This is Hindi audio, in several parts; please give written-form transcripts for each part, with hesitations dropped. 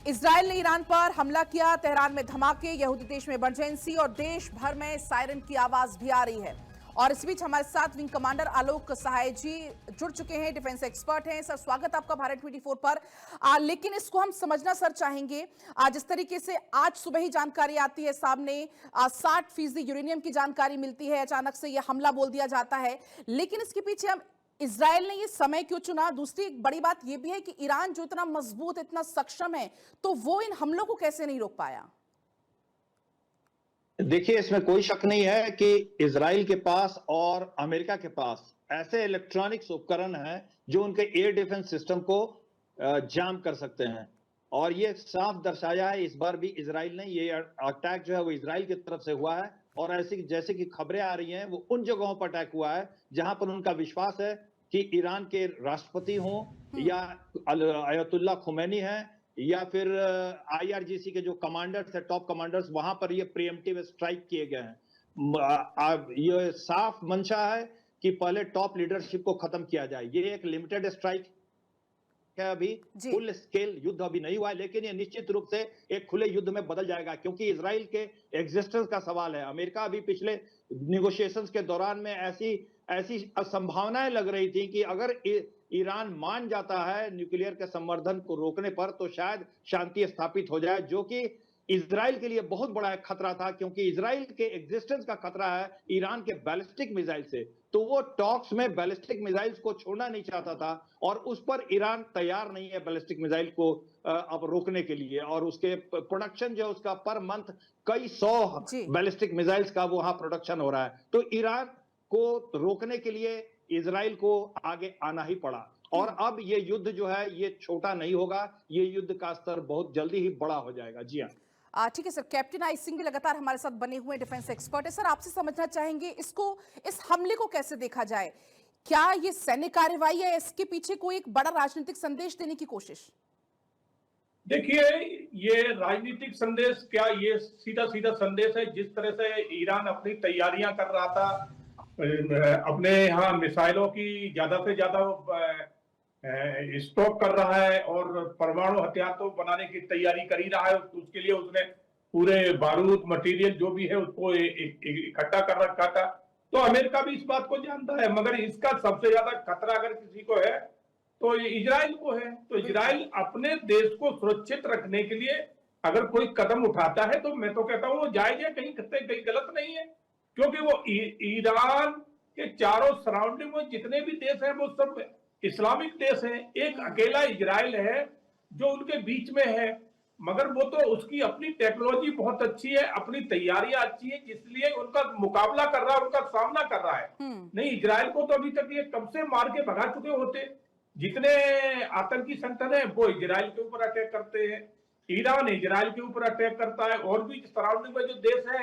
इजराइल ने ईरान पर हमला किया, तेहरान में धमाके, यहूदी देश में इमरजेंसी और देश भर में सायरन की आवाज भी आ रही है। और इस बीच हमारे साथ विंग कमांडर आलोक सहाय जी जुड़ चुके हैं, डिफेंस एक्सपर्ट हैं। सर, स्वागत आपका भारत 24 पर। लेकिन इसको हम समझना सर चाहेंगे, जिस तरीके से आज सुबह ही जानकारी आती है सामने, 60% यूरेनियम की जानकारी मिलती है, अचानक से यह हमला बोल दिया जाता है। लेकिन इसके पीछे हम इजराइल ने ये समय क्यों चुना? दूसरी एक बड़ी बात यह भी है कि ईरान जो इतना मजबूत, इतना सक्षम है, तो वो इन हमलों को कैसे नहीं रोक पाया? देखिए, इसमें कोई शक नहीं है कि इजराइल के पास और अमेरिका के पास ऐसे इलेक्ट्रॉनिक्स उपकरण हैं जो उनके एयर डिफेंस सिस्टम को जाम कर सकते हैं। और ये साफ दर्शाया है इस बार भी इजराइल ने, ये अटैक जो है वो इजराइल की तरफ से हुआ है। और ऐसी जैसे कि खबरें आ रही हैं, वो उन जगहों पर अटैक हुआ है जहां पर उनका विश्वास है कि ईरान के राष्ट्रपति हों या अयतुल्ला खुमैनी है या फिर आईआरजीसी के जो कमांडर्स है, टॉप कमांडर्स, वहां पर ये प्रीएम्प्टिव स्ट्राइक किए गए हैं। ये साफ मंशा है कि पहले टॉप लीडरशिप को खत्म किया जाए। ये एक लिमिटेड स्ट्राइक है, अभी फुल स्केल युद्ध अभी नहीं हुआ है, लेकिन ये निश्चित रूप से एक खुले युद्ध में बदल जाएगा, क्योंकि इजराइल के एग्जिस्टेंस का सवाल है। अमेरिका अभी पिछले निगोशिएशंस के दौरान में ऐसी संभावनाएं लग रही थी कि अगर ईरान मान जाता है न्यूक्लियर के संवर्धन को रोकने पर, तो शायद शांति स्थापित हो जाए, जो कि इजराइल के लिए बहुत बड़ा एक खतरा था, क्योंकि इजराइल के एग्जिस्टेंस का खतरा है ईरान के बैलिस्टिक मिसाइल से। तो वो टॉक्स में बैलिस्टिक मिसाइल्स को छोड़ना नहीं चाहता था, और उस पर ईरान तैयार नहीं है बैलिस्टिक मिसाइल को अब रोकने के लिए। और उसके प्रोडक्शन जो है उसका पर मंथ कई 100 बैलिस्टिक मिसाइल्स का वहां प्रोडक्शन हो रहा है। तो ईरान को रोकने के लिए इजराइल को आगे आना ही पड़ा। और अब ये युद्ध जो है ये छोटा नहीं होगा, ये युद्ध का स्तर बहुत जल्दी ही बड़ा हो जाएगा। जी हाँ, ठीक है सर। कैप्टन आई सिंह भी लगातार हमारे साथ बने हुए डिफेंस एक्सपर्ट है। सर, आपसे समझना चाहेंगे इस हमले को कैसे देखा जाए? क्या ये सैन्य कार्रवाई है, इसके पीछे कोई एक बड़ा राजनीतिक संदेश देने की कोशिश? देखिए, ये राजनीतिक संदेश क्या, ये सीधा सीधा संदेश है। जिस तरह से ईरान अपनी तैयारियां कर रहा था, अपने यहाँ मिसाइलों की ज्यादा से ज्यादा स्टॉक कर रहा है और परमाणु हथियार तो बनाने की तैयारी कर ही रहा है। उसके लिए उसने पूरे बारूद मटेरियल जो भी है उसको इकट्ठा कर रखा था। तो अमेरिका भी इस बात को जानता है, मगर इसका सबसे ज्यादा खतरा अगर किसी को है तो इजराइल को है। तो इजराइल अपने देश को सुरक्षित रखने के लिए अगर कोई कदम उठाता है तो मैं तो कहता हूँ वो जायज है, कहीं गलत नहीं है। क्योंकि वो ईरान के चारों सराउंडिंग में जितने भी देश हैं वो सब इस्लामिक देश हैं। एक अकेला इजराइल है जो उनके बीच में है, मगर वो तो उसकी अपनी टेक्नोलॉजी बहुत अच्छी है, अपनी तैयारियां अच्छी है, इसलिए उनका मुकाबला कर रहा है, उनका सामना कर रहा है। नहीं, इजराइल को तो अभी तक ये कब से मार के भगा चुके होते। जितने आतंकी संगठन है वो इजराइल के ऊपर अटैक करते हैं, ईरान इजराइल के ऊपर अटैक करता है, और भी सराउंडिंग में जो देश है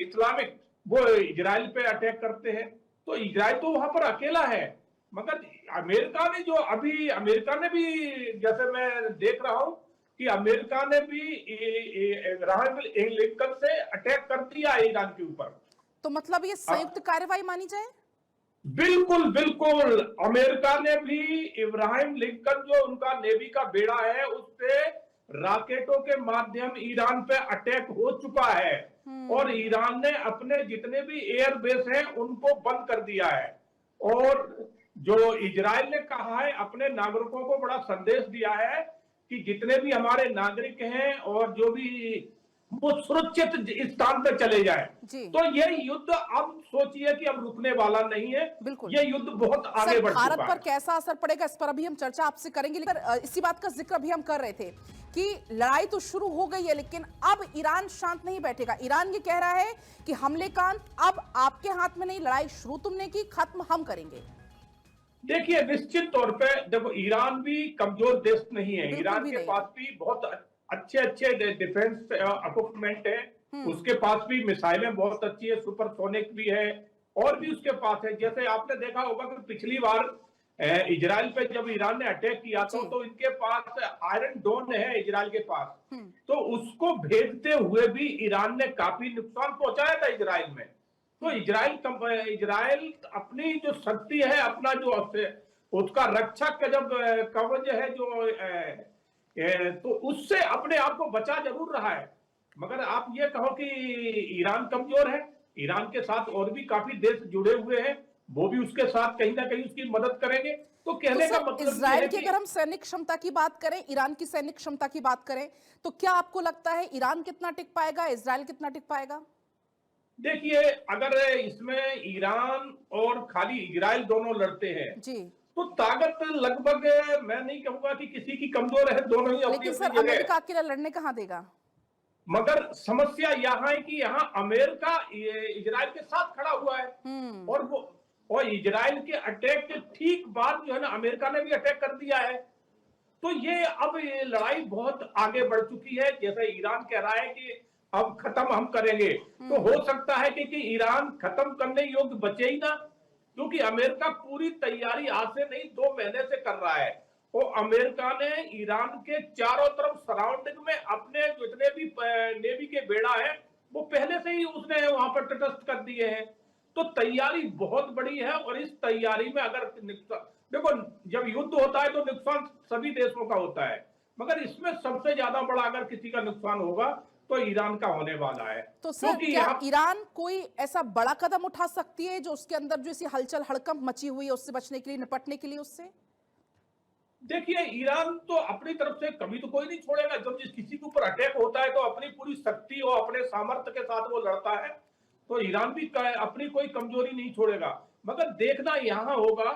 इस्लामिक वो इजराइल पे अटैक करते हैं। तो इजराइल तो वहां पर अकेला है। मगर अमेरिका ने जो अभी अमेरिका ने भी, जैसे मैं देख रहा हूं कि अमेरिका ने भी इब्राहिम लिंकन से अटैक कर दिया ईरान के ऊपर। तो मतलब ये संयुक्त कार्रवाई मानी जाए? बिल्कुल बिल्कुल। अमेरिका ने भी इब्राहिम लिंकन जो उनका नेवी का बेड़ा है उस पे रॉकेटों के माध्यम ईरान पे अटैक हो चुका है, और ईरान ने अपने जितने भी एयर बेस हैं उनको बंद कर दिया है। और जो इजराइल ने कहा है, अपने नागरिकों को बड़ा संदेश दिया है कि जितने भी हमारे नागरिक हैं और जो भी वो सुरक्षित स्थान पर चले जाए। तो ये युद्ध अब सोचिए कि अब रुकने वाला नहीं है, ये युद्ध बहुत आगे बढ़ चुका है। भारत पर कैसा असर पड़ेगा इस पर अभी हम चर्चा आपसे करेंगे, लेकिन इसी बात का जिक्र भी हम कर रहे थे कि लड़ाई तो शुरू हो गई है, लेकिन अब ईरान शांत नहीं बैठेगा। ईरान ये कह रहा है कि हमले का अंत अब आपके हाथ में नहीं, लड़ाई शुरू तुमने की, खत्म हम करेंगे। देखिए, निश्चित तौर पे देखो, ईरान भी कमजोर देश नहीं है। ईरान के पास भी बहुत अच्छे अच्छे डिफेंस इक्विपमेंट है, उसके पास भी मिसाइलें बहुत अच्छी है, सुपरसोनिक भी है, और भी उसके पास है। जैसे आपने देखा होगा कि पिछली बार इजराइल पे जब ईरान ने अटैक किया तो इनके पास आयरन डोम है इजराइल के पास, तो उसको भेजते हुए भी ईरान ने काफी नुकसान पहुंचाया था इजराइल में। तो इजराइल अपनी जो शक्ति है, अपना जो उसका रक्षक का जब कवच है, जो तो उससे अपने आप को बचा जरूर रहा है। मगर आप ये कहो कि ईरान कमजोर है, ईरान के साथ और भी काफी देश जुड़े हुए हैं, वो भी उसके साथ कहीं ना कहीं उसकी मदद करेंगे। तो तो कहने का सर, मतलब ये इजराइल है की कि अगर हम सैनिक क्षमता की बात करें, ईरान की सैनिक क्षमता की बात करें, तो क्या आपको लगता है ईरान कितना टिक पाएगा, इजराइल कितना टिक पाएगा? देखिए, अगर इसमें ईरान और खाली इजराइल दोनों लड़ते हैं जी। तो ताकत लगभग, मैं नहीं कहूंगा कि किसी की कमजोर है, दोनों ही अपनी लेकिन अपनी सर, जगह है। अमेरिका अकेला लड़ने कहां देगा? मगर समस्या यहाँ है कि यहाँ अमेरिका इजराइल के साथ खड़ा हुआ है, हम्म। और वो और इजराइल के अटैक के ठीक बाद जो है ना, अमेरिका ने भी अटैक कर दिया है। तो ये लड़ाई बहुत आगे बढ़ चुकी है। जैसे ईरान कह रहा है कि अब खत्म हम करेंगे, तो हो सकता है कि ईरान खत्म करने योग्य बचे ही ना, क्योंकि अमेरिका पूरी तैयारी आज से नहीं 2 महीने से कर रहा है। और अमेरिका ने ईरान के चारों तरफ सराउंडिंग में अपने जितने भी नेवी के बेड़ा है, वो पहले से ही उसने वहां पर तटस्थ कर दिए हैं। तो तैयारी बहुत बड़ी है, और इस तैयारी में अगर देखो, जब युद्ध होता है तो नुकसान सभी देशों का होता है, मगर इसमें सबसे ज्यादा बड़ा अगर किसी का नुकसान होगा तो ईरान का होने वाला है। तो सर, क्योंकि क्या यहाँ ईरान कोई ऐसा बड़ा कदम उठा सकती है जो उसके अंदर जो ऐसी हलचल हड़कंप मची हुई है उससे बचने के लिए, निपटने के लिए उससे? देखिए, ईरान तो अपनी तरफ से कभी तो कोई नहीं छोड़ेगा। जब जिस किसी के ऊपर अटैक होता है तो अपनी पूरी शक्ति और अपने सामर्थ्य के साथ वो लड़ता है। तो ईरान भी अपनी कोई कमजोरी नहीं छोड़ेगा। मगर देखना यहाँ होगा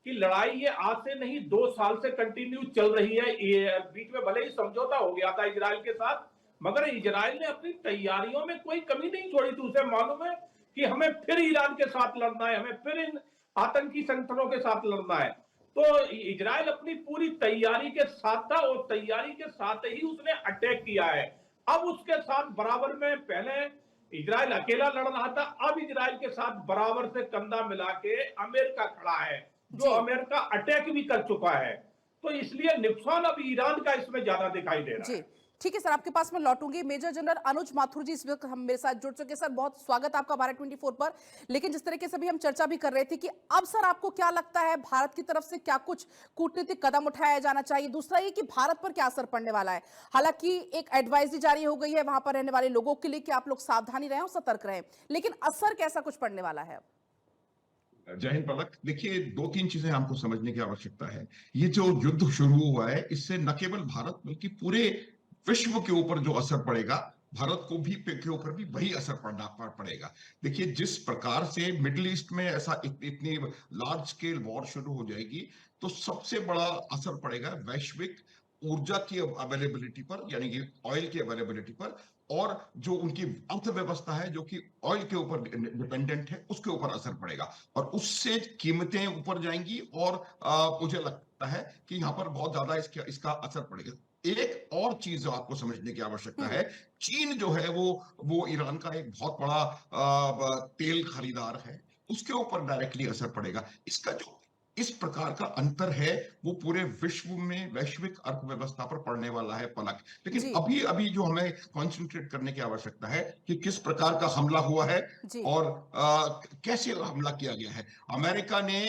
कि लड़ाई ये आज से नहीं 2 साल से कंटिन्यू चल रही है। ये बीच में भले ही समझौता हो गया था इजराइल के साथ, मगर इजराइल ने अपनी तैयारियों में कोई कमी नहीं छोड़ी थी। उसे मालूम है कि हमें फिर ईरान के साथ लड़ना है, हमें फिर इन आतंकी संगठनों के साथ लड़ना है। तो इजराइल अपनी पूरी तैयारी के साथ था, और तैयारी के साथ ही उसने अटैक किया है। अब उसके साथ बराबर में, पहले इजराइल अकेला लड़ रहा था, अब इजराइल के साथ बराबर से कंधा मिला के अमेरिका खड़ा है, जो जी। अमेरिका अटैक भी कर चुका है। तो इसलिए नुकसान अब ईरान का इसमें ज्यादा दिखाई दे रहा जी, है। ठीक है सर, आपके पास मैं लौटूंगी। मेजर जनरल अनुज माथुर जी इस वक्त हम मेरे साथ जुड़ चुके हैं। सर, बहुत स्वागत है आपका भारत 24 पर। लेकिन जिस तरीके से भी हम चर्चा भी कर रहे थे कि अब सर आपको क्या लगता है, भारत की तरफ से क्या कुछ कूटनीतिक कदम उठाया जाना चाहिए? दूसरा ये कि भारत पर क्या असर पड़ने वाला है? हालांकि एक एडवाइजरी जारी हो गई है वहां पर रहने वाले लोगों के लिए कि आप लोग सावधानी रहें और सतर्क रहें, लेकिन असर कैसा कुछ पड़ने वाला है? जय हिंद पलक। देखिए, 2-3 चीजें हमको समझने की आवश्यकता है। ये जो युद्ध शुरू हुआ है, इससे न केवल भारत बल्कि पूरे विश्व के ऊपर जो असर पड़ेगा, भारत को भी के ऊपर भी वही असर पड़ेगा। देखिए, जिस प्रकार से मिडिल ईस्ट में ऐसा इतनी लार्ज स्केल वॉर शुरू हो जाएगी, तो सबसे बड़ा असर पड़ेगा वैश्विक ऊर्जा की अवेलेबिलिटी पर, यानी कि ऑयल की अवेलेबिलिटी पर, और जो उनकी अर्थव्यवस्था है जो कि ऑयल के ऊपर डिपेंडेंट है, उसके ऊपर असर पड़ेगा, और उससे कीमतें ऊपर जाएंगी। और मुझे लगता है कि यहाँ पर बहुत ज्यादा इसका असर पड़ेगा। एक और चीज जो आपको समझने की आवश्यकता है, चीन जो है वो ईरान का एक बहुत बड़ा तेल खरीदार है, उसके ऊपर डायरेक्टली असर पड़ेगा। इसका जो इस प्रकार का अंतर है, वो पूरे विश्व में वैश्विक अर्थव्यवस्था पर पड़ने वाला है पलक। लेकिन जी। अभी अभी जो हमें कंसंट्रेट करने की आवश्यकता है कि किस प्रकार का हमला हुआ है जी। और कैसे हमला किया गया है। अमेरिका ने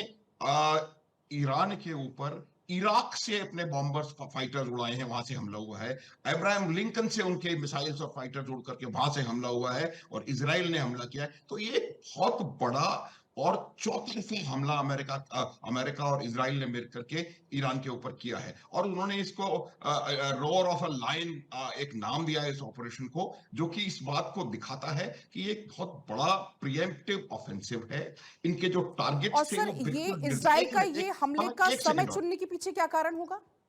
ईरान के ऊपर इराक से अपने बॉम्बर्स फाइटर्स उड़ाए हैं, वहां से हमला हुआ है। अब्राहम लिंकन से उनके मिसाइल्स और फाइटर्स उड़ करके वहां से हमला हुआ है, और इजराइल ने हमला किया है। तो ये बहुत बड़ा और चौतरफा हमला अमेरिका और इजराइल ने मिल करके ईरान के ऊपर किया है। और उन्होंने इसको रोअर ऑफ अ लायन एक नाम दिया है इस ऑपरेशन को, जो कि इस बात को दिखाता है कि एक बहुत बड़ा प्रिएम्प्टिव ऑफेंसिव है। इनके जो और टारगेट्स थे सर, वो ये बिल्कुल इजराइल का निर्देशित थे। ये हमले का एक समय सेकंड और, चुनने के पीछे क्या कारण होगा?